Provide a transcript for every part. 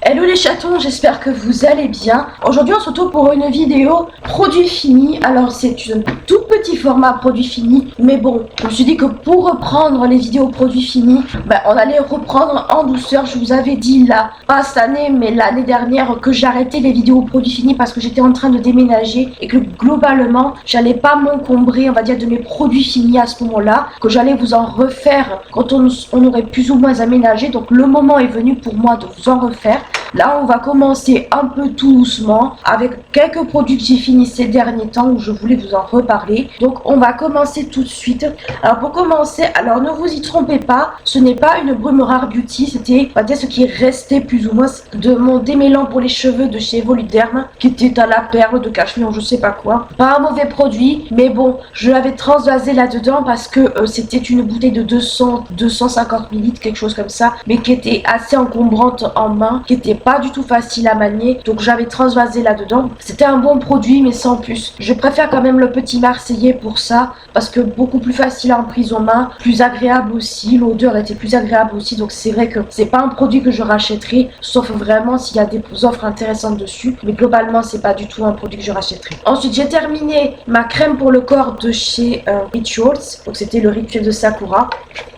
Hello les chatons, j'espère que vous allez bien. Aujourd'hui on se retrouve pour une vidéo produit fini. Alors c'est un tout petit format produit fini, mais bon, je me suis dit que pour reprendre les vidéos produits finis, on allait reprendre en douceur. Je vous avais dit là, pas cette année mais l'année dernière, que j'arrêtais les vidéos produits finis parce que j'étais en train de déménager et que globalement j'allais pas m'encombrer, on va dire, de mes produits finis à ce moment là, que j'allais vous en refaire quand on aurait plus ou moins aménagé. Donc le moment est venu pour moi de vous en refaire. Là on va commencer un peu tout doucement avec quelques produits que j'ai finis ces derniers temps où je voulais vous en reparler. Donc on va commencer tout de suite. Alors pour commencer, alors ne vous y trompez pas, ce n'est pas une brume rare beauty, c'était, on va dire, ce qui est resté plus ou moins de mon démêlant pour les cheveux de chez Voluderm, qui était à la perle de cachemire, je sais pas quoi. Pas un mauvais produit, mais bon, je l'avais transvasé là-dedans parce que c'était une bouteille de 250 ml, quelque chose comme ça, mais qui était assez encombrante en main, qui était pas du tout facile à manier, donc j'avais transvasé là-dedans. C'était un bon produit mais sans plus. Je préfère quand même le petit Marseillais pour ça, parce que beaucoup plus facile en prise en main, plus agréable aussi, l'odeur était plus agréable aussi, donc c'est vrai que c'est pas un produit que je rachèterai, sauf vraiment s'il y a des offres intéressantes dessus, mais globalement c'est pas du tout un produit que je rachèterai. Ensuite j'ai terminé ma crème pour le corps de chez Rituals, donc c'était le rituel de Sakura.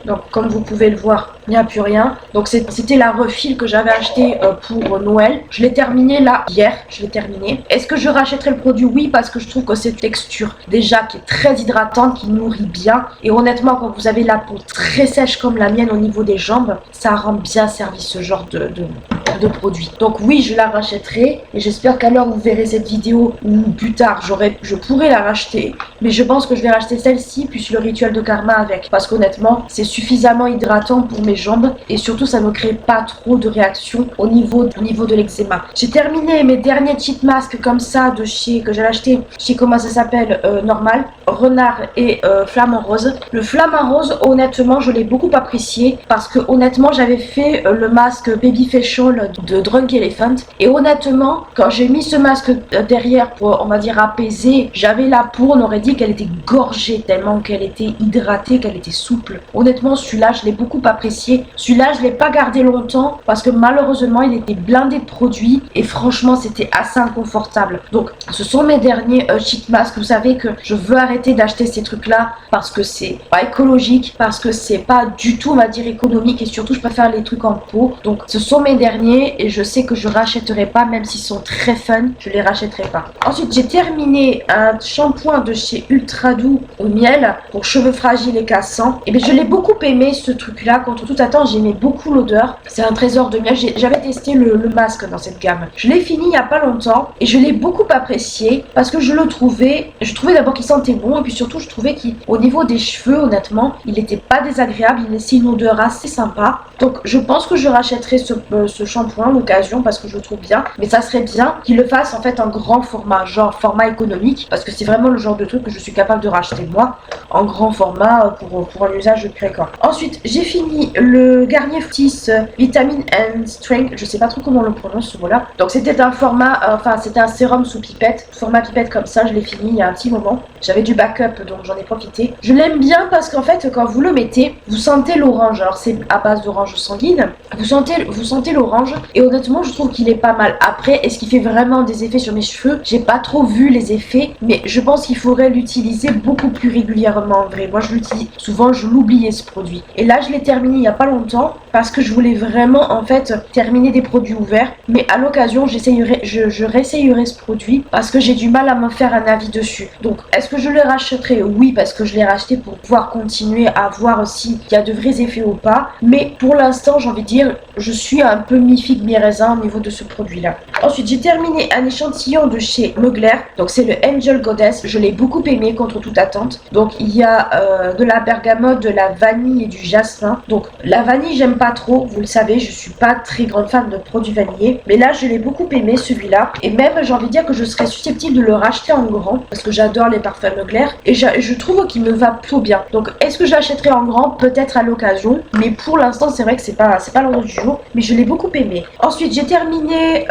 Donc comme vous pouvez le voir, il n'y a plus rien. Donc c'était la refill que j'avais acheté pour Noël. Je l'ai terminé là hier, je l'ai terminé. Est-ce que je rachèterai le produit? Oui, parce que je trouve que cette texture déjà qui est très hydratante, qui nourrit bien. Et honnêtement, quand vous avez la peau très sèche comme la mienne au niveau des jambes, ça rend bien service ce genre de produit. Donc oui, je la rachèterai et j'espère qu'à l'heure où vous verrez cette vidéo ou plus tard, je pourrai la racheter. Mais je pense que je vais racheter celle-ci puis le rituel de karma avec, parce qu'honnêtement, c'est suffisamment hydratant pour mes jambes et surtout ça ne crée pas trop de réaction au niveau de l'eczéma. J'ai terminé mes derniers cheat masks comme ça de chez, que j'ai acheté chez, comment ça s'appelle, Normal, Renard et Flamant Rose. Le Flamant Rose, honnêtement, je l'ai beaucoup apprécié parce que honnêtement, j'avais fait le masque Baby Facial de Drunk Elephant et honnêtement, quand j'ai mis ce masque derrière pour, on va dire, apaiser, j'avais la peau, on aurait dit qu'elle était gorgée tellement qu'elle était hydratée, qu'elle était souple. Honnêtement, celui-là, je l'ai beaucoup apprécié. Celui-là, je l'ai pas gardé longtemps parce que malheureusement, il était blindé de produits et franchement, c'était assez inconfortable. Donc, ce sont mes derniers cheat masks. Vous savez que je veux arrêter d'acheter ces trucs-là parce que c'est pas écologique, parce que c'est pas du tout, on va dire, économique et surtout, je préfère les trucs en peau. Donc, ce sont mes derniers et je sais que je rachèterai pas, même s'ils sont très fun, je les rachèterai pas. Ensuite, j'ai terminé un shampoing de chez Ultra Doux au miel pour cheveux fragiles et cassants. Et bien, je l'ai beaucoup aimé ce truc-là. Contre toute attente, j'aimais beaucoup l'odeur. C'est un trésor de miel. J'avais testé le masque dans cette gamme. Je l'ai fini il y a pas longtemps et je l'ai beaucoup apprécié parce que je trouvais d'abord qu'il sentait bon et puis surtout, je trouvais qu'au niveau des cheveux, honnêtement, il n'était pas désagréable. Il laissait une odeur assez sympa. Donc, je pense que je rachèterai ce shampoing à l'occasion parce que je le trouve bien. Mais ça serait bien qu'il le fasse en fait en grand format, genre format économique, parce que c'est vraiment le genre de truc que je suis capable de racheter moi en grand format pour un usage fréquent. Ensuite, j'ai fini le Garnier Fructis Vitamin and Strength, je sais pas trop comment on le prononce ce mot-là. Donc c'était un format, c'était un sérum sous pipette, format pipette comme ça, je l'ai fini il y a un petit moment. J'avais du backup donc j'en ai profité. Je l'aime bien parce qu'en fait quand vous le mettez, vous sentez l'orange. Alors c'est à base d'orange sanguine. Vous sentez l'orange et honnêtement je trouve qu'il est pas mal. Après, est-ce qu'il fait vraiment des effets sur mes cheveux? J'ai pas trop vu les effets, mais je pense qu'il faudrait l'utiliser beaucoup plus régulièrement en vrai. Moi je l'utilise souvent, je l'oubliais ce produit. Et là je l'ai terminé il y a pas longtemps parce que je voulais vraiment en fait terminer des produits ouverts. Mais à l'occasion je réessayerai ce produit parce que j'ai du mal à me faire un avis dessus. Donc est-ce que je le rachèterai? Oui, parce que je l'ai racheté pour pouvoir continuer à voir s'il y a de vrais effets ou pas. Mais pour l'instant j'ai envie de dire, je suis un peu mi-figue mi-raisin au niveau de ce produit là. Ensuite j'ai terminé un échantillon de chez Mugler. Donc c'est le Angel Goddess. Je l'ai beaucoup aimé contre toute attente. Donc il y a de la bergamote, de la vanille vanille et du jasmin. Donc la vanille j'aime pas trop, vous le savez, je suis pas très grande fan de produits vanillés, mais là je l'ai beaucoup aimé celui-là, et même j'ai envie de dire que je serais susceptible de le racheter en grand parce que j'adore les parfums Mugler et je trouve qu'il me va plutôt bien. Donc est-ce que je l'achèterai en grand? Peut-être à l'occasion, mais pour l'instant c'est vrai que c'est pas l'ordre du jour, mais je l'ai beaucoup aimé. Ensuite j'ai terminé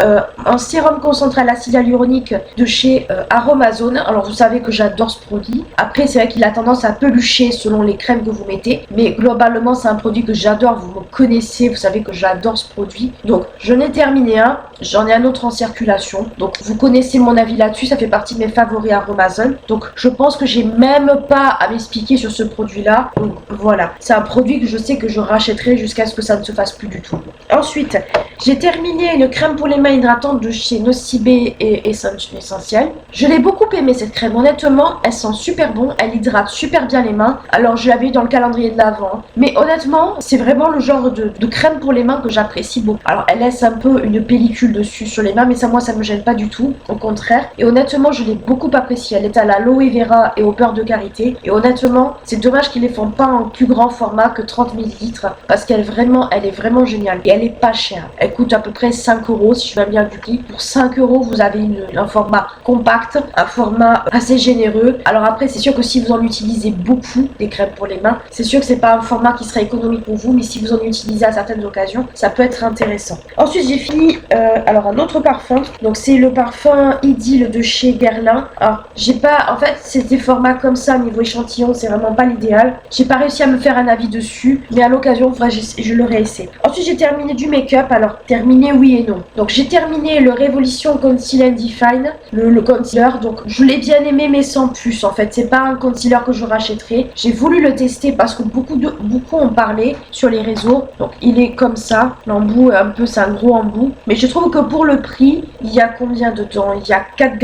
un sérum concentré à l'acide hyaluronique de chez Aromazone. Alors vous savez que j'adore ce produit. Après c'est vrai qu'il a tendance à pelucher selon les crèmes que vous mettez, mais globalement c'est un produit que j'adore, vous me connaissez, vous savez que j'adore ce produit. Donc je n'ai terminé un, j'en ai un autre en circulation, donc vous connaissez mon avis là-dessus, ça fait partie de mes favoris Aromazone. Donc je pense que j'ai même pas à m'expliquer sur ce produit là. Donc voilà, c'est un produit que je sais que je rachèterai jusqu'à ce que ça ne se fasse plus du tout. Ensuite j'ai terminé une crème pour les mains hydratante de chez Nocibe et Essentiel. Je l'ai beaucoup aimé cette crème, honnêtement elle sent super bon, elle hydrate super bien les mains. Alors je l'avais dans le calendrier de l'Avent, mais honnêtement c'est vraiment le genre de crème pour les mains que j'apprécie beaucoup. Alors elle laisse un peu une pellicule dessus sur les mains, mais ça moi ça me gêne pas du tout, au contraire, et honnêtement je l'ai beaucoup appréciée. Elle est à l'aloe vera et au beurre de karité, et honnêtement c'est dommage qu'ils les font pas en plus grand format que 30 ml parce qu'elle est vraiment géniale et elle est pas chère. Elle coûte à peu près 5 € si je vais bien du prix. Pour 5 € vous avez un format compact, un format assez généreux. Alors après c'est sûr que si vous en utilisez beaucoup des crèmes pour les mains, c'est sûr que c'est pas un format qui serait économique pour vous, mais si vous en utilisez à certaines occasions ça peut être intéressant. Ensuite j'ai fini alors un autre parfum, donc c'est le parfum Idylle de chez Guerlain. Alors j'ai pas, en fait c'est des formats comme ça niveau échantillon, c'est vraiment pas l'idéal, j'ai pas réussi à me faire un avis dessus, mais à l'occasion je le réessaie. Ensuite j'ai terminé du make-up, alors terminé oui et non. Donc j'ai terminé le Révolution Conceal and Define, le concealer, donc je l'ai bien aimé mais sans plus en fait, c'est pas un concealer que je rachèterai. J'ai voulu le tester parce que beaucoup ont parlé sur les réseaux, donc il est comme ça, l'embout un peu, c'est un gros embout, mais je trouve que pour le prix, il y a combien dedans? Il y a 4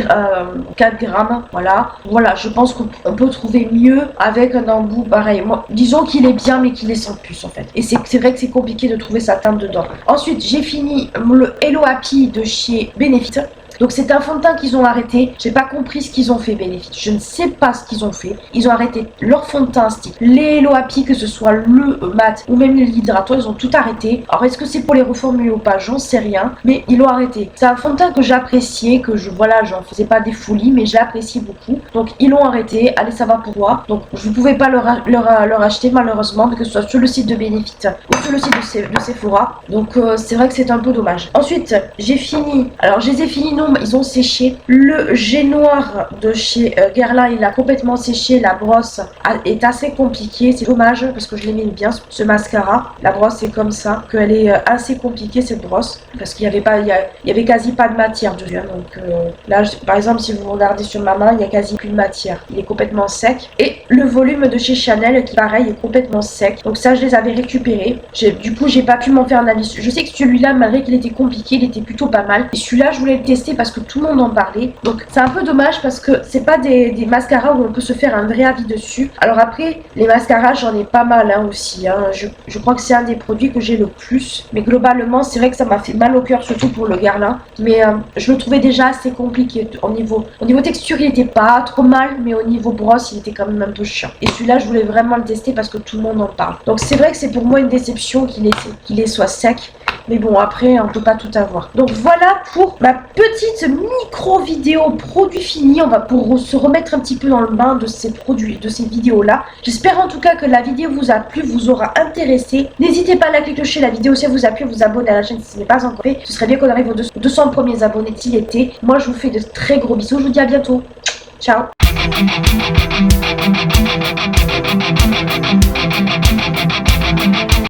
grammes, voilà, je pense qu'on peut trouver mieux avec un embout pareil. Moi, disons qu'il est bien mais qu'il est sans plus en fait, et c'est vrai que c'est compliqué de trouver sa teinte dedans. Ensuite j'ai fini le Hello Happy de chez Benefit. Donc c'est un fond de teint qu'ils ont arrêté. J'ai pas compris ce qu'ils ont fait Benefit. Je ne sais pas ce qu'ils ont fait. Ils ont arrêté leur fond de teint stick, les Hello Happy, que ce soit le mat ou même l'hydratant, ils ont tout arrêté. Alors est-ce que c'est pour les reformuler ou pas? J'en sais rien. Mais ils l'ont arrêté. C'est un fond de teint que j'appréciais, que j'en faisais pas des folies, mais j'appréciais beaucoup. Donc ils l'ont arrêté. Allez savoir pourquoi. Donc je ne pouvais pas leur acheter malheureusement, que ce soit sur le site de Benefit ou sur le site de Sephora. Donc c'est vrai que c'est un peu dommage. Ensuite j'ai fini. Alors je les ai finis non. Ils ont séché. Le jet noir de chez Guerlain, il a complètement séché. La brosse est assez compliquée. C'est dommage parce que je l'aimais bien ce mascara. La brosse est comme ça, qu'elle est assez compliquée cette brosse parce qu'il y avait quasi pas de matière dessus. Donc là, par exemple, si vous regardez sur ma main, il y a quasi plus de matière. Il est complètement sec. Et le volume de chez Chanel, qui pareil est complètement sec. Donc ça, je les avais récupérés. Du coup, j'ai pas pu m'en faire un avis. Je sais que celui-là, malgré qu'il était compliqué, il était plutôt pas mal. Et celui-là, je voulais le tester parce que tout le monde en parlait. Donc c'est un peu dommage parce que c'est pas des mascaras où on peut se faire un vrai avis dessus. Alors après, les mascaras, j'en ai pas mal aussi. Je crois que c'est un des produits que j'ai le plus. Mais globalement, c'est vrai que ça m'a fait mal au cœur, surtout pour le Guerlain. Mais je le trouvais déjà assez compliqué. Au niveau texture, il était pas trop mal, mais au niveau brosse, il était quand même un peu chiant. Et celui-là, je voulais vraiment le tester parce que tout le monde en parle. Donc c'est vrai que c'est pour moi une déception qu'il soit sec. Mais bon, après, on peut pas tout avoir. Donc voilà pour ma petite micro vidéo produit fini. On va pour se remettre un petit peu dans le bain de ces produits, de ces vidéos-là. J'espère en tout cas que la vidéo vous a plu, vous aura intéressé. N'hésitez pas à liker, clocher la vidéo si elle vous a plu, vous abonner à la chaîne si ce n'est pas encore fait. Ce serait bien qu'on arrive aux 200 premiers abonnés s'il était. Moi, je vous fais de très gros bisous. Je vous dis à bientôt. Ciao.